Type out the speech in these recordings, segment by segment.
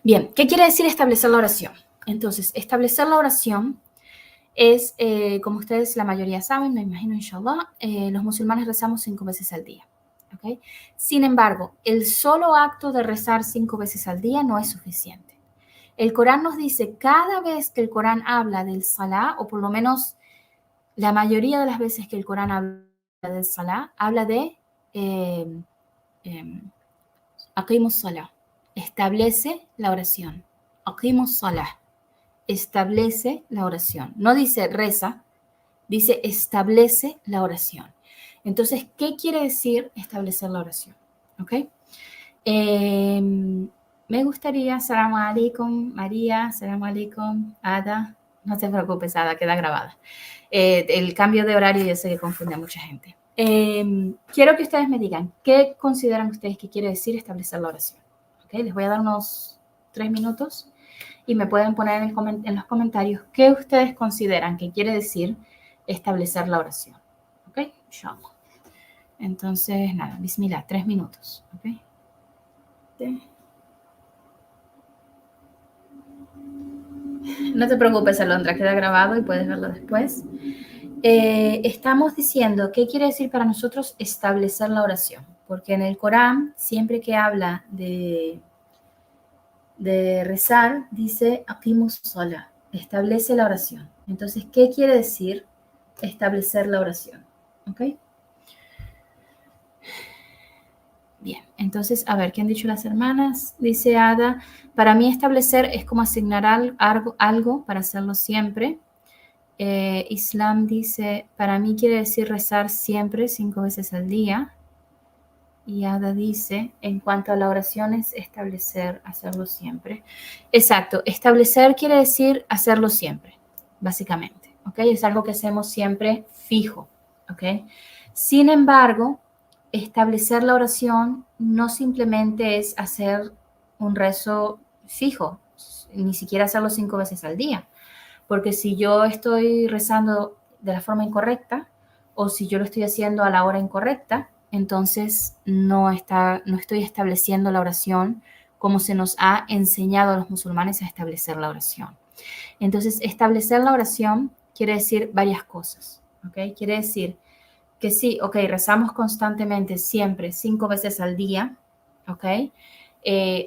Bien, ¿qué quiere decir establecer la oración? Entonces, establecer la oración es, como ustedes la mayoría saben, me imagino, inshallah, los musulmanes rezamos 5 veces al día. ¿Okay? Sin embargo, el solo acto de rezar 5 veces al día no es suficiente. El Corán nos dice, cada vez que el Corán habla del Salah, o por lo menos la mayoría de las veces que el Corán habla del Salah, habla de Aqimus Salah, establece la oración. Aqimus Salah, establece la oración. No dice reza, dice establece la oración. Entonces, ¿qué quiere decir establecer la oración? ¿Ok? Me gustaría, salam alaikum, María, salam alaikum, Ada. No te preocupes, Ada, queda grabada. El cambio de horario yo sé que confunde a mucha gente. Quiero que ustedes me digan, ¿qué consideran ustedes que quiere decir establecer la oración? ¿Okay? Les voy a dar unos 3 minutos y me pueden poner en los comentarios qué ustedes consideran que quiere decir establecer la oración. ¿Ok? Inshallah. Entonces, nada, bismillah, 3 minutos. ¿Ok? No te preocupes, Alondra, queda grabado y puedes verlo después. Estamos diciendo qué quiere decir para nosotros establecer la oración, porque en el Corán, siempre que habla de rezar, dice aqimus salah, establece la oración. Entonces, ¿qué quiere decir establecer la oración? ¿Ok? Bien, entonces, a ver, ¿qué han dicho las hermanas? Dice Ada, para mí establecer es como asignar algo para hacerlo siempre. Islam dice, para mí quiere decir rezar siempre, 5 veces al día. Y Ada dice, en cuanto a la oración es establecer, hacerlo siempre. Exacto, establecer quiere decir hacerlo siempre, básicamente. ¿Ok? Es algo que hacemos siempre fijo. ¿Ok? Sin embargo, establecer la oración no simplemente es hacer un rezo fijo, ni siquiera hacerlo 5 veces al día. Porque si yo estoy rezando de la forma incorrecta o si yo lo estoy haciendo a la hora incorrecta, entonces no estoy estableciendo la oración como se nos ha enseñado a los musulmanes a establecer la oración. Entonces, establecer la oración quiere decir varias cosas, ¿ok? Quiere decir que sí, ok, rezamos constantemente, siempre, 5 veces al día, ¿ok?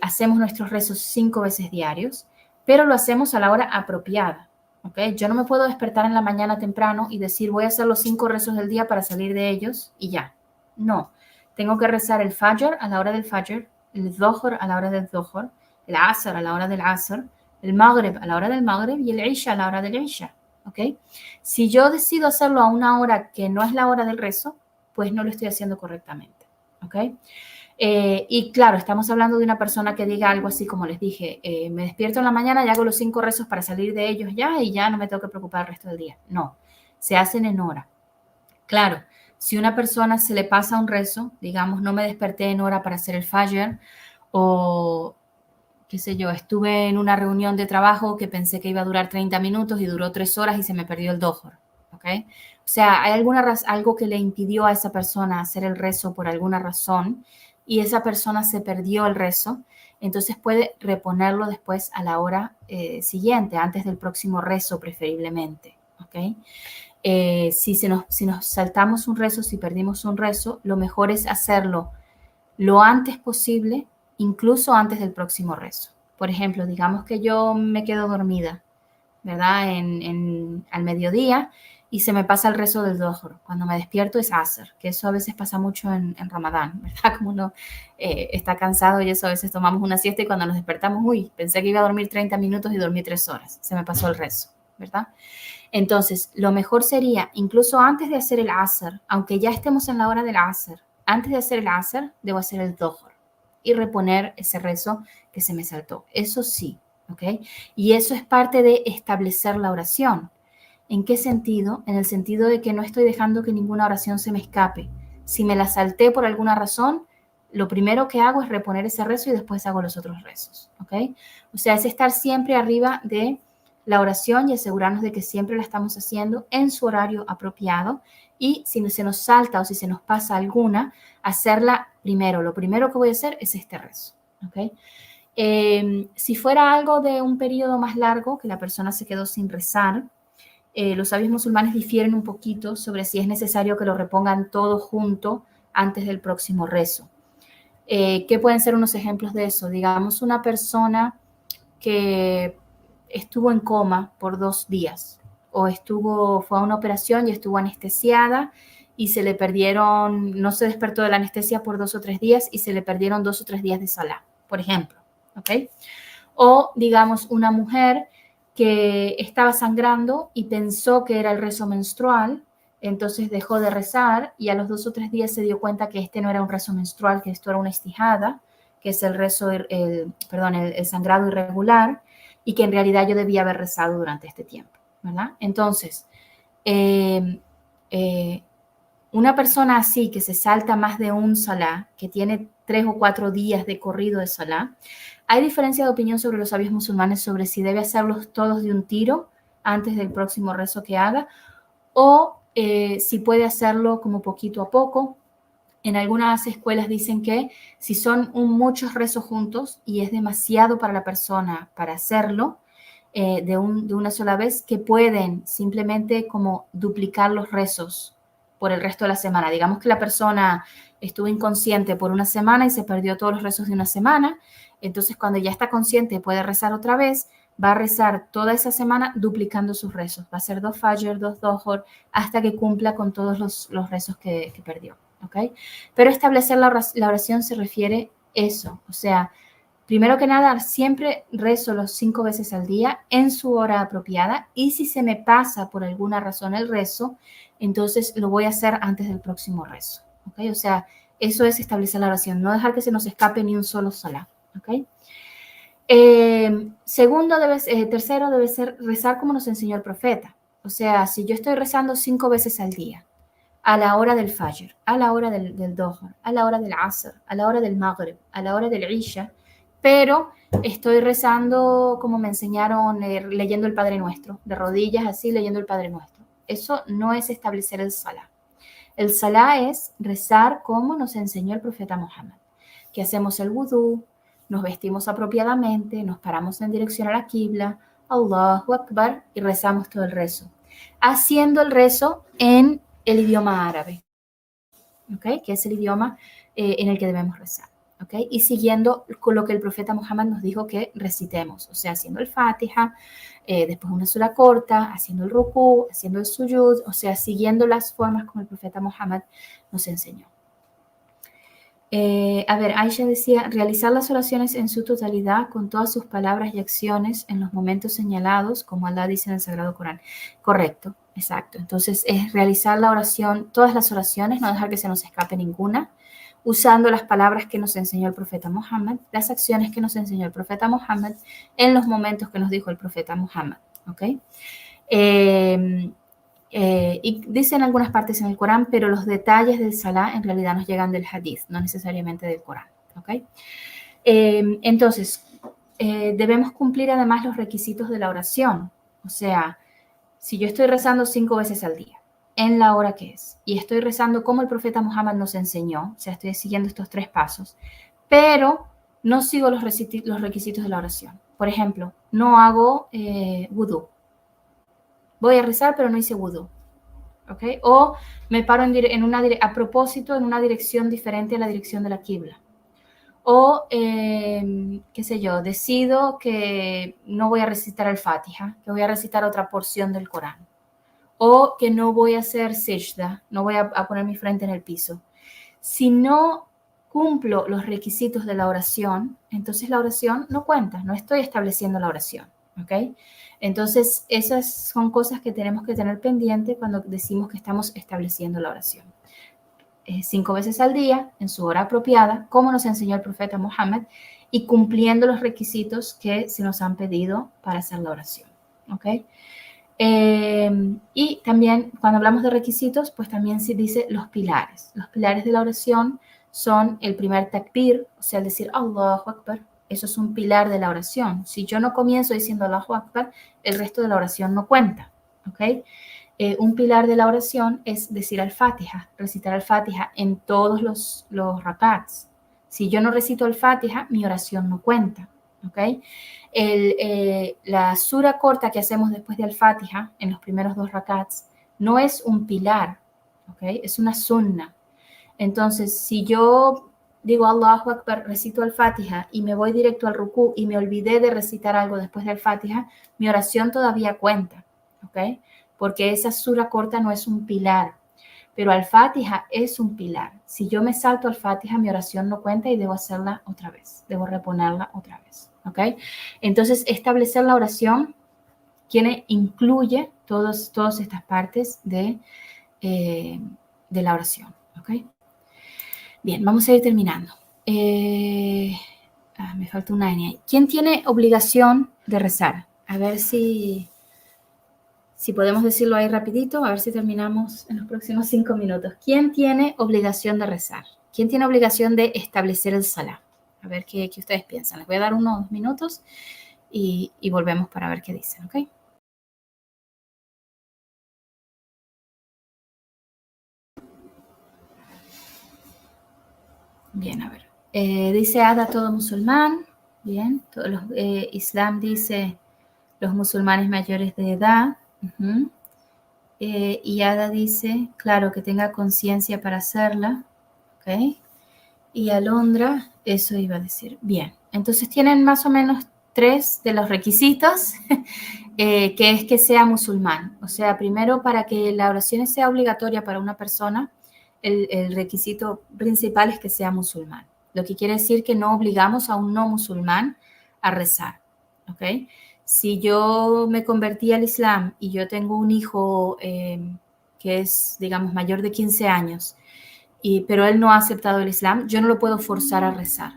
Hacemos nuestros rezos 5 veces diarios, pero lo hacemos a la hora apropiada, ¿ok? Yo no me puedo despertar en la mañana temprano y decir voy a hacer los 5 rezos del día para salir de ellos y ya. No, tengo que rezar el Fajr a la hora del Fajr, el Dhuhr a la hora del Dhuhr, el Asr a la hora del Asr, el Maghrib a la hora del Maghrib y el Isha a la hora del Isha, ¿ok? Si yo decido hacerlo a una hora que no es la hora del rezo, pues no lo estoy haciendo correctamente, ¿ok? Y claro, estamos hablando de una persona que diga algo así como les dije, me despierto en la mañana y hago los 5 rezos para salir de ellos ya y ya no me tengo que preocupar el resto del día. No, se hacen en hora. Claro, si una persona se le pasa un rezo, digamos, no me desperté en hora para hacer el Fajr o qué sé yo, estuve en una reunión de trabajo que pensé que iba a durar 30 minutos y duró 3 horas y se me perdió el Dhuhr, ¿ok? O sea, hay algo que le impidió a esa persona hacer el rezo por alguna razón y esa persona se perdió el rezo, entonces puede reponerlo después a la hora siguiente, antes del próximo rezo preferiblemente, ¿ok? Si nos saltamos un rezo, si perdimos un rezo, lo mejor es hacerlo lo antes posible, incluso antes del próximo rezo. Por ejemplo, digamos que yo me quedo dormida, ¿verdad? Al mediodía y se me pasa el rezo del Dhuhr. Cuando me despierto es Asr, que eso a veces pasa mucho en Ramadán, ¿verdad? Como uno está cansado y eso a veces tomamos una siesta y cuando nos despertamos, uy, pensé que iba a dormir 30 minutos y dormí 3 horas. Se me pasó el rezo, ¿verdad? Entonces, lo mejor sería, incluso antes de hacer el Asr, aunque ya estemos en la hora del Asr, antes de hacer el Asr, debo hacer el Dhuhr y reponer ese rezo que se me saltó. Eso sí, ¿ok? Y eso es parte de establecer la oración. ¿En qué sentido? En el sentido de que no estoy dejando que ninguna oración se me escape. Si me la salté por alguna razón, lo primero que hago es reponer ese rezo y después hago los otros rezos, ¿ok? O sea, es estar siempre arriba de la oración y asegurarnos de que siempre la estamos haciendo en su horario apropiado y si se nos salta o si se nos pasa alguna, hacerla primero. Lo primero que voy a hacer es este rezo, ¿ok? Si fuera algo de un periodo más largo, que la persona se quedó sin rezar, los sabios musulmanes difieren un poquito sobre si es necesario que lo repongan todo junto antes del próximo rezo. ¿Qué pueden ser unos ejemplos de eso? Digamos, una persona que estuvo en coma por 2 días o fue a una operación y estuvo anestesiada y se le perdieron, no se despertó de la anestesia por 2 o 3 días y se le perdieron 2 o 3 días de salá, por ejemplo. ¿Ok? O digamos una mujer que estaba sangrando y pensó que era el rezo menstrual, entonces dejó de rezar y a los 2 o 3 días se dio cuenta que este no era un rezo menstrual, que esto era una istijada, que es el rezo, el sangrado irregular, y que en realidad yo debía haber rezado durante este tiempo, ¿verdad? Entonces, eh, eh, una persona así que se salta más de un salá, que tiene 3 o 4 días de corrido de salá, hay diferencia de opinión sobre los sabios musulmanes sobre si debe hacerlos todos de un tiro antes del próximo rezo que haga o si puede hacerlo como poquito a poco. En algunas escuelas dicen que si son muchos rezos juntos y es demasiado para la persona para hacerlo de una sola vez, que pueden simplemente como duplicar los rezos por el resto de la semana. Digamos que la persona estuvo inconsciente por una semana y se perdió todos los rezos de una semana. Entonces, cuando ya está consciente y puede rezar otra vez, va a rezar toda esa semana duplicando sus rezos. Va a hacer 2 fajr, 2 dohor, hasta que cumpla con todos los rezos que perdió. ¿Okay? Pero establecer la oración se refiere eso, o sea, primero que nada, siempre rezo los 5 veces al día en su hora apropiada y si se me pasa por alguna razón el rezo, entonces lo voy a hacer antes del próximo rezo, ¿ok? O sea, eso es establecer la oración, no dejar que se nos escape ni un solo salá, ¿ok? Tercero debe ser rezar como nos enseñó el profeta, o sea, si yo estoy rezando 5 veces al día, a la hora del Fajr, a la hora del Dohar, a la hora del Asr, a la hora del Maghrib, a la hora del Isha, pero estoy rezando como me enseñaron, leyendo el Padre Nuestro, de rodillas así, leyendo el Padre Nuestro. Eso no es establecer el Salah. El Salah es rezar como nos enseñó el profeta Muhammad, que hacemos el wudú, nos vestimos apropiadamente, nos paramos en dirección a la Qibla, Allahu Akbar, y rezamos todo el rezo. Haciendo el rezo en el idioma árabe, ¿okay? Que es el idioma en el que debemos rezar, ¿okay? Y siguiendo con lo que el profeta Muhammad nos dijo que recitemos, o sea, haciendo el Fatiha, después una sura corta, haciendo el rukú, haciendo el suyud, o sea, siguiendo las formas como el profeta Muhammad nos enseñó. Aisha decía, realizar las oraciones en su totalidad con todas sus palabras y acciones en los momentos señalados, como Allah dice en el Sagrado Corán. Correcto, exacto. Entonces es realizar la oración, todas las oraciones, no dejar que se nos escape ninguna, usando las palabras que nos enseñó el profeta Muhammad, las acciones que nos enseñó el profeta Muhammad, en los momentos que nos dijo el profeta Muhammad. ¿Ok? Y dice en algunas partes en el Corán, pero los detalles del Salah en realidad nos llegan del Hadith, no necesariamente del Corán. ¿Okay? Entonces, debemos cumplir además los requisitos de la oración. O sea, si yo estoy rezando 5 veces al día, en la hora que es, y estoy rezando como el profeta Muhammad nos enseñó, o sea, estoy siguiendo estos 3 pasos, pero no sigo los requisitos de la oración. Por ejemplo, no hago wudú. Voy a rezar, pero no hice wudú. ¿Okay? O me paro a propósito en una dirección diferente a la dirección de la Qibla. O, qué sé yo, decido que no voy a recitar el Fatiha, que voy a recitar otra porción del Corán. O que no voy a hacer sijda, no voy a poner mi frente en el piso. Si no cumplo los requisitos de la oración, entonces la oración no cuenta, no estoy estableciendo la oración. ¿Ok? Entonces, esas son cosas que tenemos que tener pendiente cuando decimos que estamos estableciendo la oración. 5 veces al día, en su hora apropiada, como nos enseñó el profeta Muhammad, y cumpliendo los requisitos que se nos han pedido para hacer la oración. ¿Ok? Y también, cuando hablamos de requisitos, pues también se dice los pilares. Los pilares de la oración son el primer takbir, o sea, el decir Allahu Akbar. Eso es un pilar de la oración. Si yo no comienzo diciendo Allahu Akbar, el resto de la oración no cuenta. ¿Ok? Un pilar de la oración es decir al-Fatiha, recitar al-Fatiha en todos los rakats. Si yo no recito al-Fatiha, mi oración no cuenta. ¿ok? La sura corta que hacemos después de Al-Fatiha, en los primeros 2 rakats, no es un pilar, ¿ok? Es una sunna. Entonces, si yo digo Allahu Akbar, recito Al-Fatiha y me voy directo al rukú y me olvidé de recitar algo después de Al-Fatiha, mi oración todavía cuenta, ¿ok? Porque esa sura corta no es un pilar, pero Al-Fatiha es un pilar. Si yo me salto Al-Fatiha, mi oración no cuenta y debo hacerla otra vez, debo reponerla otra vez, ¿ok? Entonces, establecer la oración incluye todas estas partes de la oración, ¿ok? Bien, vamos a ir terminando. Me falta una N. ¿Quién tiene obligación de rezar? A ver si podemos decirlo ahí rapidito, a ver si terminamos en los próximos 5 minutos. ¿Quién tiene obligación de rezar? ¿Quién tiene obligación de establecer el salá? A ver qué ustedes piensan. Les voy a dar unos 2 minutos y volvemos para ver qué dicen, ¿ok? Bien, a ver. Dice Ada, todo musulmán. Bien. Islam dice los musulmanes mayores de edad. Uh-huh. Y Ada dice, claro, que tenga conciencia para hacerla. ¿Ok? Y Alondra, eso iba a decir. Bien. Entonces tienen más o menos 3 de los requisitos, que es que sea musulmán. O sea, primero, para que la oración sea obligatoria para una persona, el requisito principal es que sea musulmán. Lo que quiere decir que no obligamos a un no musulmán a rezar, ¿ok? Si yo me convertí al Islam y yo tengo un hijo que es, digamos, mayor de 15 años, pero él no ha aceptado el Islam, yo no lo puedo forzar a rezar,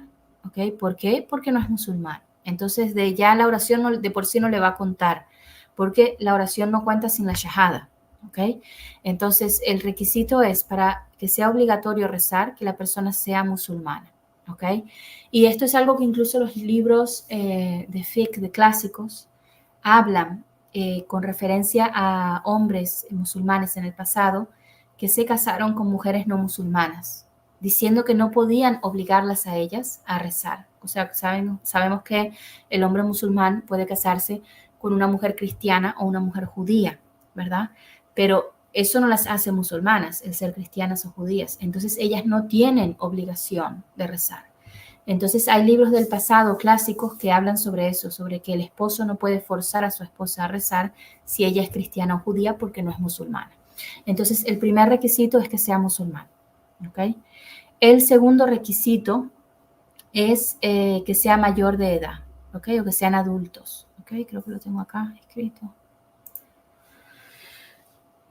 ¿ok? ¿Por qué? Porque no es musulmán. Entonces, ya la oración de por sí no le va a contar, porque la oración no cuenta sin la shahada, ¿ok? Entonces, el requisito es para que sea obligatorio rezar, que la persona sea musulmana, ¿ok? Y esto es algo que incluso los libros de fiqh, de clásicos, hablan con referencia a hombres musulmanes en el pasado que se casaron con mujeres no musulmanas, diciendo que no podían obligarlas a ellas a rezar. O sea, sabemos que el hombre musulmán puede casarse con una mujer cristiana o una mujer judía, ¿verdad? Pero eso no las hace musulmanas, el ser cristianas o judías. Entonces ellas no tienen obligación de rezar. Entonces hay libros del pasado clásicos que hablan sobre eso, sobre que el esposo no puede forzar a su esposa a rezar si ella es cristiana o judía porque no es musulmana. Entonces el primer requisito es que sea musulmán, ¿ok? El segundo requisito es que sea mayor de edad, ¿ok? O que sean adultos, ¿ok? Creo que lo tengo acá escrito.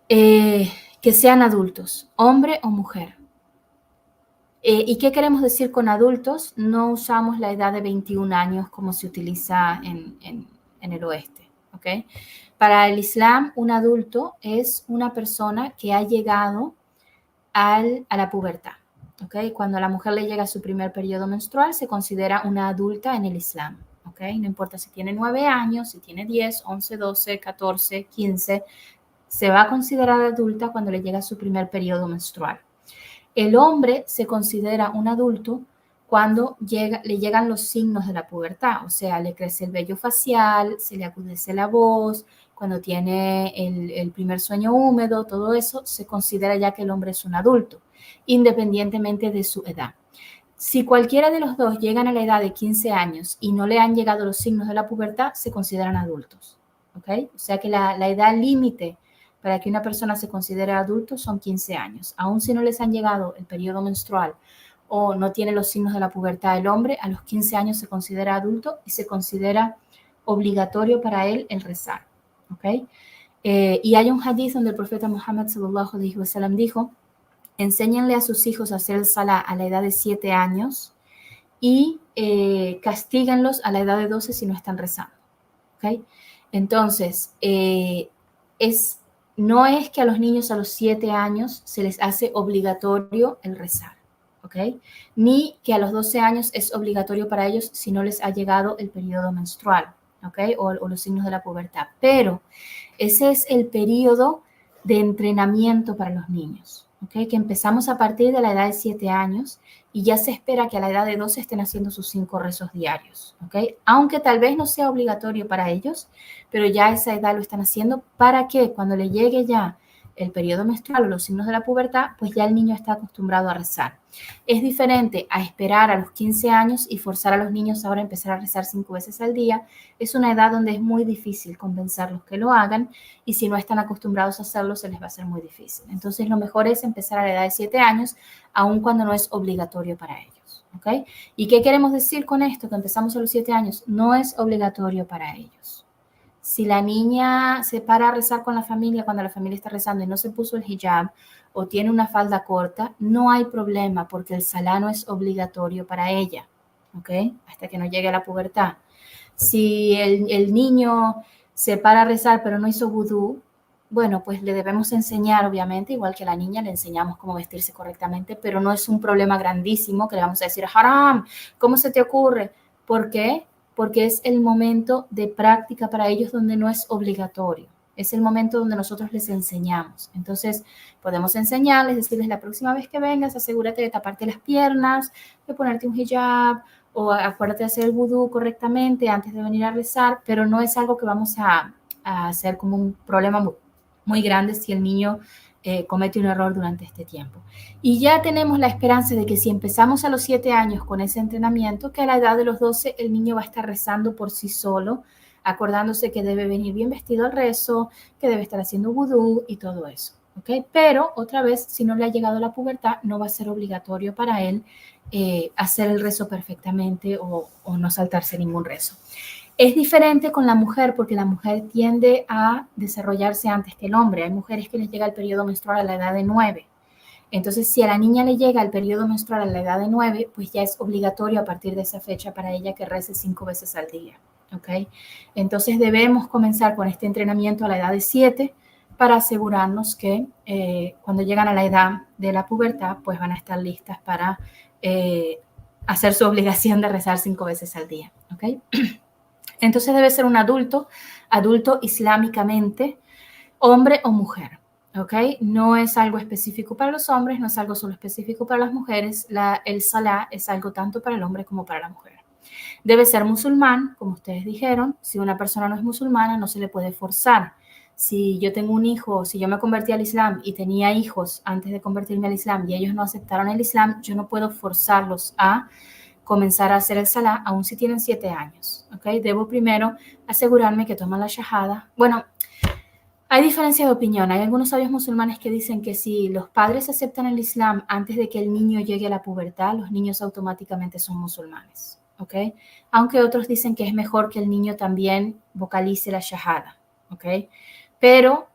Que sean adultos, hombre o mujer. ¿Y qué queremos decir con adultos? No usamos la edad de 21 años como se utiliza en el oeste, ¿ok? Para el Islam, un adulto es una persona que ha llegado a la pubertad, ¿ok? Cuando a la mujer le llega su primer periodo menstrual, se considera una adulta en el Islam, ¿ok? No importa si tiene 9 años, si tiene 10, 11, 12, 14, 15, se va a considerar adulta cuando le llega su primer periodo menstrual. El hombre se considera un adulto cuando le llegan los signos de la pubertad, o sea, le crece el vello facial, se le agudece la voz, cuando tiene el primer sueño húmedo, todo eso, se considera ya que el hombre es un adulto, independientemente de su edad. Si cualquiera de los dos llegan a la edad de 15 años y no le han llegado los signos de la pubertad, se consideran adultos, ¿ok? O sea que la edad límite para que una persona se considere adulto son 15 años. Aun si no les han llegado el periodo menstrual o no tiene los signos de la pubertad el hombre, a los 15 años se considera adulto y se considera obligatorio para él el rezar. ¿Okay? Y hay un hadith donde el profeta Muhammad sallallahu alaihi wasallam dijo, enséñenle a sus hijos a hacer el salah a la edad de 7 años y castíganlos a la edad de 12 si no están rezando. ¿Okay? Entonces, no es que a los niños a los 7 años se les hace obligatorio el rezar, ¿ok? Ni que a los 12 años es obligatorio para ellos si no les ha llegado el periodo menstrual, ¿ok? O los signos de la pubertad. Pero ese es el periodo de entrenamiento para los niños, ¿okay? Que empezamos a partir de la edad de 7 años y ya se espera que a la edad de 12 estén haciendo sus 5 rezos diarios, ¿okay? Aunque tal vez no sea obligatorio para ellos, pero ya a esa edad lo están haciendo para que cuando le llegue ya el periodo menstrual o los signos de la pubertad, pues ya el niño está acostumbrado a rezar. Es diferente a esperar a los 15 años y forzar a los niños ahora a empezar a rezar 5 veces al día. Es una edad donde es muy difícil convencerlos que lo hagan y si no están acostumbrados a hacerlo se les va a ser muy difícil. Entonces lo mejor es empezar a la edad de 7 años, aun cuando no es obligatorio para ellos. ¿Okay? ¿Y qué queremos decir con esto? Que empezamos a los 7 años. No es obligatorio para ellos. Si la niña se para a rezar con la familia cuando la familia está rezando y no se puso el hijab o tiene una falda corta, no hay problema porque el salá no es obligatorio para ella, ¿ok? Hasta que no llegue a la pubertad. Si el niño se para a rezar pero no hizo vudú, bueno, pues le debemos enseñar, obviamente, igual que a la niña, le enseñamos cómo vestirse correctamente, pero no es un problema grandísimo que le vamos a decir, haram, ¿cómo se te ocurre? ¿Por qué? Porque es el momento de práctica para ellos donde no es obligatorio. Es el momento donde nosotros les enseñamos. Entonces, podemos enseñarles, decirles la próxima vez que vengas, asegúrate de taparte las piernas, de ponerte un hijab, o acuérdate de hacer el vudú correctamente antes de venir a rezar, pero no es algo que vamos a hacer como un problema muy grande si el niño comete un error durante este tiempo. Y ya tenemos la esperanza de que si empezamos a los 7 años con ese entrenamiento, que a la edad de los 12 el niño va a estar rezando por sí solo, acordándose que debe venir bien vestido al rezo, que debe estar haciendo vudú y todo eso. ¿Okay? Pero otra vez, si no le ha llegado la pubertad, no va a ser obligatorio para él hacer el rezo perfectamente o no saltarse ningún rezo. Es diferente con la mujer porque la mujer tiende a desarrollarse antes que el hombre. Hay mujeres que les llega el periodo menstrual a la edad de 9. Entonces, si a la niña le llega el periodo menstrual a la edad de 9, pues ya es obligatorio a partir de esa fecha para ella que rece 5 veces al día. ¿Okay? Entonces, debemos comenzar con este entrenamiento a la edad de 7 para asegurarnos que cuando llegan a la edad de la pubertad, pues van a estar listas para hacer su obligación de rezar 5 veces al día. ¿Okay? Entonces debe ser un adulto islámicamente, hombre o mujer, ¿ok? No es algo específico para los hombres, no es algo solo específico para las mujeres. El salá es algo tanto para el hombre como para la mujer. Debe ser musulmán, como ustedes dijeron. Si una persona no es musulmana, no se le puede forzar. Si yo tengo un hijo, si yo me convertí al Islam y tenía hijos antes de convertirme al Islam y ellos no aceptaron el Islam, yo no puedo forzarlos a comenzar a hacer el salá, aun si tienen 7 años. ¿Okay? Debo primero asegurarme que toman la shahada. Bueno, hay diferencia de opinión. Hay algunos sabios musulmanes que dicen que si los padres aceptan el Islam antes de que el niño llegue a la pubertad, los niños automáticamente son musulmanes. ¿Okay? Aunque otros dicen que es mejor que el niño también vocalice la shahada. ¿Okay? Pero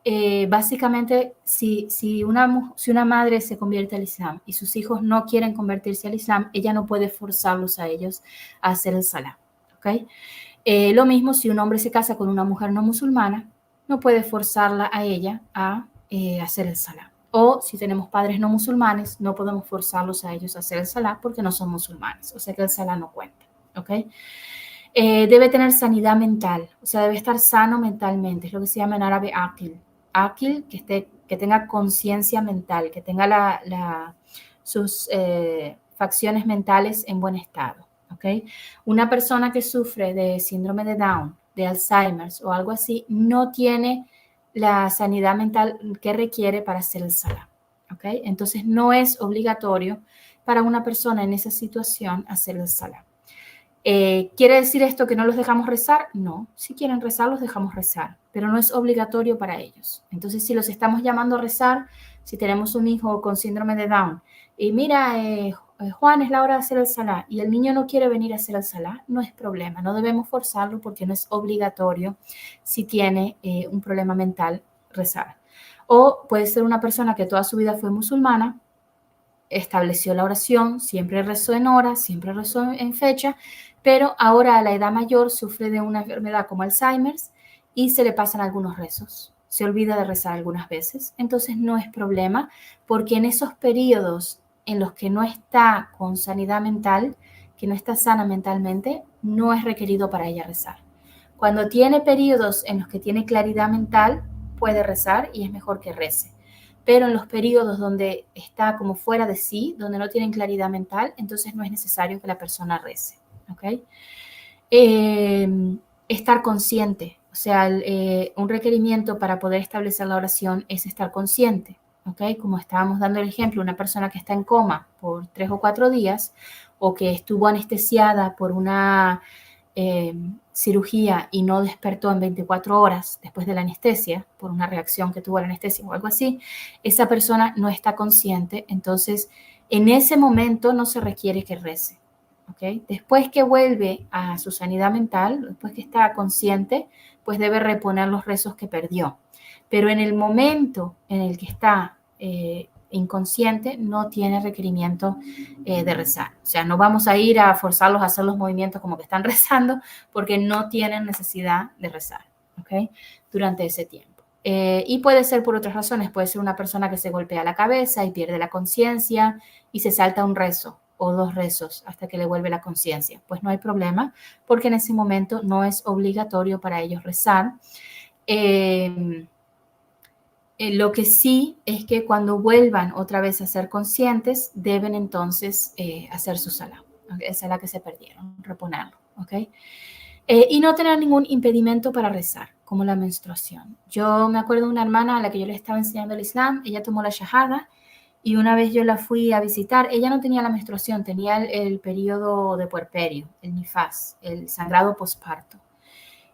básicamente si una madre se convierte al Islam y sus hijos no quieren convertirse al Islam, ella no puede forzarlos a ellos a hacer el salá. ¿Okay? Lo mismo si un hombre se casa con una mujer no musulmana, no puede forzarla a ella a hacer el salá. O si tenemos padres no musulmanes, no podemos forzarlos a ellos a hacer el salá porque no son musulmanes. O sea que el salá no cuenta. ¿Okay? Debe tener sanidad mental, o sea, debe estar sano mentalmente, es lo que se llama en árabe akil. Akil, que tenga conciencia mental, que tenga sus facciones mentales en buen estado. ¿Okay? Una persona que sufre de síndrome de Down, de Alzheimer's o algo así, no tiene la sanidad mental que requiere para hacer el salá. ¿Okay? Entonces, no es obligatorio para una persona en esa situación hacer el salá. ¿Quiere decir esto que no los dejamos rezar? No, si quieren rezar, los dejamos rezar, pero no es obligatorio para ellos. Entonces, si los estamos llamando a rezar, si tenemos un hijo con síndrome de Down, y mira, Juan, es la hora de hacer el salá, y el niño no quiere venir a hacer el salá, no es problema, no debemos forzarlo porque no es obligatorio si tiene un problema mental rezar. O puede ser una persona que toda su vida fue musulmana, estableció la oración, siempre rezó en hora, siempre rezó en fecha, pero ahora a la edad mayor sufre de una enfermedad como Alzheimer's y se le pasan algunos rezos. Se olvida de rezar algunas veces, entonces no es problema porque en esos periodos en los que no está con sanidad mental, que no está sana mentalmente, no es requerido para ella rezar. Cuando tiene periodos en los que tiene claridad mental, puede rezar y es mejor que rece. pero en los periodos donde está como fuera de sí, donde no tienen claridad mental, entonces no es necesario que la persona rece. ¿Okay? Estar consciente, o sea, un requerimiento para poder establecer la oración es estar consciente. ¿Okay? Como estábamos dando el ejemplo, una persona que está en coma por 3 o 4 días o que estuvo anestesiada por una cirugía y no despertó en 24 horas después de la anestesia, por una reacción que tuvo la anestesia o algo así, esa persona no está consciente, entonces en ese momento no se requiere que rece. ¿Okay? Después que vuelve a su sanidad mental, después que está consciente, pues debe reponer los rezos que perdió. Pero en el momento en el que está inconsciente, no tiene requerimiento de rezar. O sea, no vamos a ir a forzarlos a hacer los movimientos como que están rezando, porque no tienen necesidad de rezar, ¿okay? Durante ese tiempo. Y puede ser por otras razones, puede ser una persona que se golpea la cabeza y pierde la conciencia y se salta un rezo o 2 rezos hasta que le vuelve la conciencia. Pues no hay problema, porque en ese momento no es obligatorio para ellos rezar. Lo que sí es que cuando vuelvan otra vez a ser conscientes, deben entonces hacer su salá, ¿okay? Esa es la que se perdieron, reponerlo, ¿ok? Y no tener ningún impedimento para rezar, como la menstruación. Yo me acuerdo de una hermana a la que yo le estaba enseñando el Islam, ella tomó la shahada y una vez yo la fui a visitar, ella no tenía la menstruación, tenía el periodo de puerperio, el nifas, el sangrado posparto.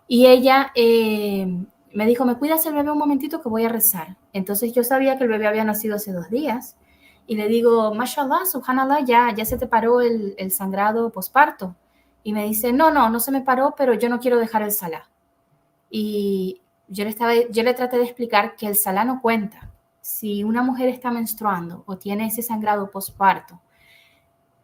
Y ella me dijo, ¿me cuidas el bebé un momentito que voy a rezar? Entonces yo sabía que el bebé había nacido hace 2 días y le digo, mashallah, subhanallah, ya se te paró el sangrado posparto. Y me dice, no se me paró, pero yo no quiero dejar el salá. Y yo le traté de explicar que el salá no cuenta. Si una mujer está menstruando o tiene ese sangrado posparto,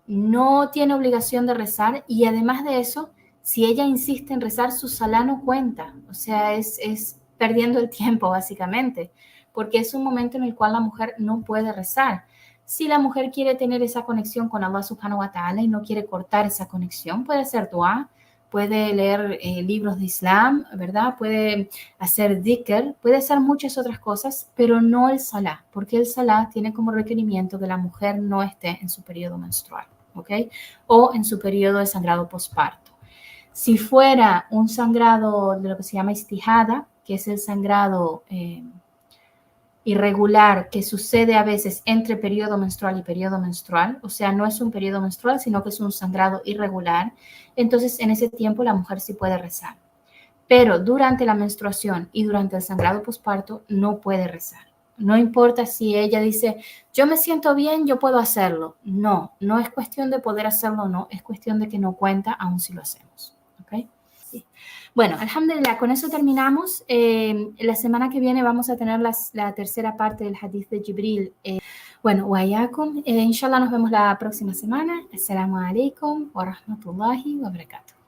no tiene obligación de rezar y además de eso, si ella insiste en rezar, su salá no cuenta. O sea, es perdiendo el tiempo básicamente, porque es un momento en el cual la mujer no puede rezar. Si la mujer quiere tener esa conexión con Allah subhanahu wa ta'ala y no quiere cortar esa conexión, puede hacer dua, puede leer libros de Islam, ¿verdad? Puede hacer dhikr, puede hacer muchas otras cosas, pero no el salá, porque el salá tiene como requerimiento que la mujer no esté en su periodo menstrual, ¿ok? O en su periodo de sangrado posparto. Si fuera un sangrado de lo que se llama istihada, que es el sangrado irregular que sucede a veces entre periodo menstrual y periodo menstrual, o sea, no es un periodo menstrual, sino que es un sangrado irregular, entonces en ese tiempo la mujer sí puede rezar. Pero durante la menstruación y durante el sangrado posparto no puede rezar. No importa si ella dice, yo me siento bien, yo puedo hacerlo. No, no es cuestión de poder hacerlo o no, es cuestión de que no cuenta aun si lo hacemos. ¿Okay? Sí. Bueno, alhamdulillah, con eso terminamos. La semana que viene vamos a tener la tercera parte del hadith de Jibril. Bueno, wayakum. Inshallah nos vemos la próxima semana. Assalamu alaikum wa rahmatullahi wa barakatuh.